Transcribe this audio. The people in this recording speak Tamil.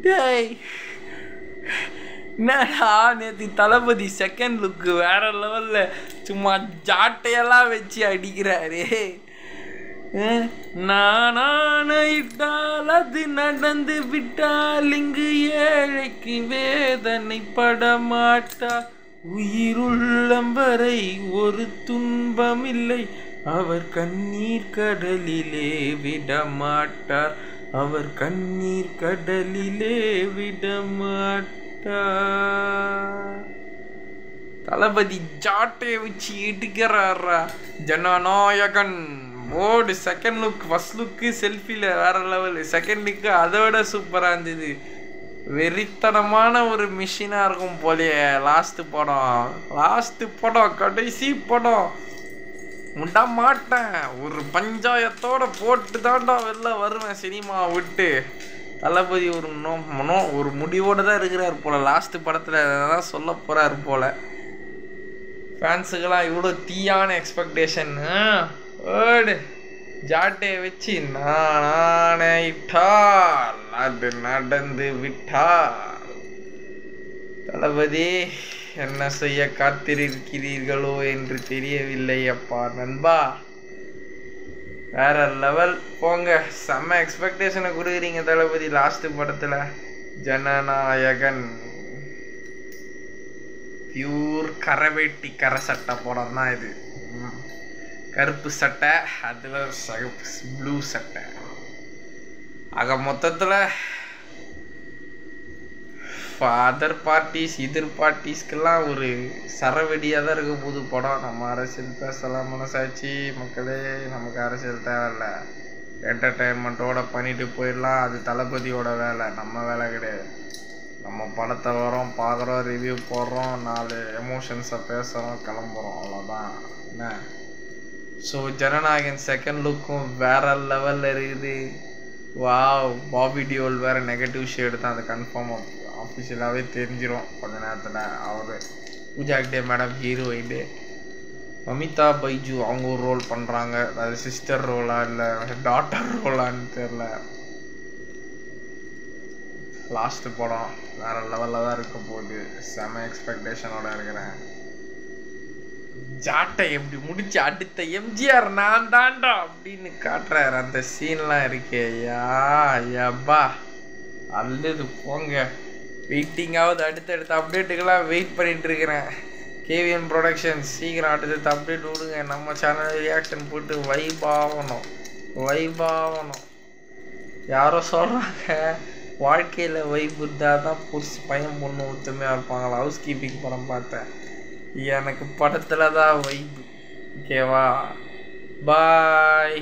டேய் என்னடா நேற்று தளபதி செகண்ட் லுக்கு வேற லெவலில் சும்மா ஜாட்டையெல்லாம் வச்சு அடிக்கிறாரு. நானாயிட்டால் அது நடந்து விட்டால் இங்கு ஏழைக்கு வேதனை படமாட்டார். உயிருள்ளம் வரை ஒரு துன்பமில்லை, அவர் கண்ணீர் கடலிலே விடமாட்டார். அவர் கண்ணீர் கடலிலே விடமாட்டார். தளபதி ஜாட்டையை வச்சு இடிக்கிறாரா. ஜனநாயகன் ஓடு. செகண்ட் லுக் ஃபர்ஸ்ட் லுக்கு செல்ஃபியில் வேற லெவலு, செகண்ட் லுக்கு அதோட சூப்பராக இருந்தது. வெறித்தனமான ஒரு மிஷினாக இருக்கும் போலையே. லாஸ்ட்டு படம் கடைசி படம் முட மாட்டேன். ஒரு பஞ்சாயத்தோட போட்டு தாண்டா வெளில வருவேன் சினிமா விட்டு. தளபதி ஒரு முடிவோடு தான் இருக்கிறார் போல். லாஸ்ட்டு படத்தில் தான் சொல்ல போகிறார் போல். ஃபேன்ஸுக்கெல்லாம் இவ்வளோ தீயான எக்ஸ்பெக்டேஷன். ஓடு ஜாட்டையை வச்சு நானாயிட்டால் அது நடந்து விட்டால். தளபதி என்ன செய்ய காத்திருக்கிறீர்களோ என்று தெரியவில்லை அப்பா நண்பா. வேற லெவல் போங்க. செம்ம எக்ஸ்பெக்டேஷனை கொடுக்குறீங்க தளபதி லாஸ்ட் படத்தில். ஜனநாயகன் பியூர் கரை சட்டை படம் தான் இது. கருப்பு சட்டை, அதில் ப்ளூ சட்டை. ஆக மொத்தத்தில் அதர் பார்ட்டிஸ் இதர் பார்ட்டிஸ்க்கெல்லாம் ஒரு சரவெடியாக தான் இருக்க போது படம். நம்ம அரசியல் பேசலாம் மனசாட்சி மக்களே. நமக்கு அரசியல் தேவையில்லை, என்டர்டெயின்மெண்ட்டோட பண்ணிட்டு போயிடலாம். அது தளபதியோட வேலை, நம்ம வேலை கிடையாது. நம்ம படத்தை வரோம், பார்க்குறோம், ரிவ்யூ போடுறோம், 4 எமோஷன்ஸை பேசுகிறோம், கிளம்புறோம், அவ்வளோதான் என்ன. ஸோ ஜனநாயகன் செகண்ட் லுக்கும் வேற லெவலில் இருக்குது. வாவ். பாபி டியோல் வேறு நெகட்டிவ் ஷேடு தான். அது கன்ஃபார்ம் ஆஃபிஷியலாகவே தெரிஞ்சிடும் கொஞ்ச நேரத்தில். அவர் பூஜா ஹெக்டே மேடம் ஹீரோயின்னு, மமிதா பைஜு அவங்க ஒரு ரோல் பண்ணுறாங்க. அது சிஸ்டர் ரோலா இல்லை டாட்டர் ரோலான்னு தெரில. லாஸ்ட்டு படம் வேறு லெவலில் தான் இருக்க போகுது. செம எக்ஸ்பெக்டேஷனோட இருக்கிறேன். ஜாட்டை எப்படி முடிச்சு அடுத்த எம்ஜிஆர் நான் தாண்டா அப்படின்னு காட்டுறாரு. அந்த சீன்லாம் இருக்கே யப்பா அல்லது போங்க. வெயிட்டிங்காவது அடுத்தடுத்த அப்டேட்டுக்கெல்லாம் வெயிட் பண்ணிட்டு இருக்கிறேன். கேவிஎன் ப்ரொடக்ஷன்ஸ் சீக்கிரம் அடுத்தடுத்த அப்டேட் விடுங்க. நம்ம சேனல் ரியாக்ஷன் போட்டு வைபாகணும். யாரோ சொல்கிறாங்க வாழ்க்கையில் வைப் இருந்தால் தான் பையன் பொண்ணு ஒத்துமையாக இருப்பாங்களா. ஹவுஸ் கீப்பிங் படம் பார்த்தேன், எனக்கு படத்தில் தான் வைப். ஓகேவா, பாய்.